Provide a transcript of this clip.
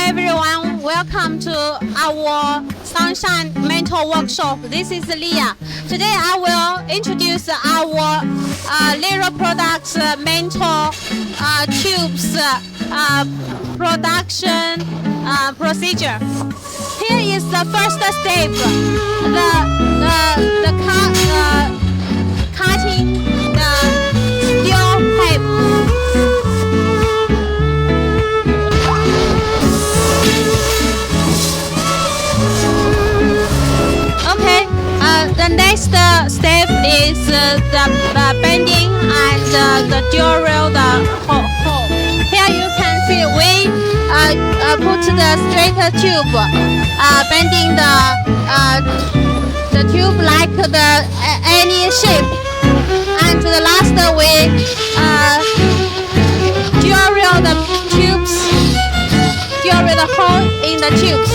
everyone, welcome to our Sunshine Mental Workshop. This is Leah. Today I will introduce our Lyra Products mental tubes production procedure. Here is the first step, cutting the steel pipe. The next step is the bending and the dural hole. Here you can see we put the straight tube, bending the tube like any shape. And the last we dural the tubes, dural the hole in the tubes.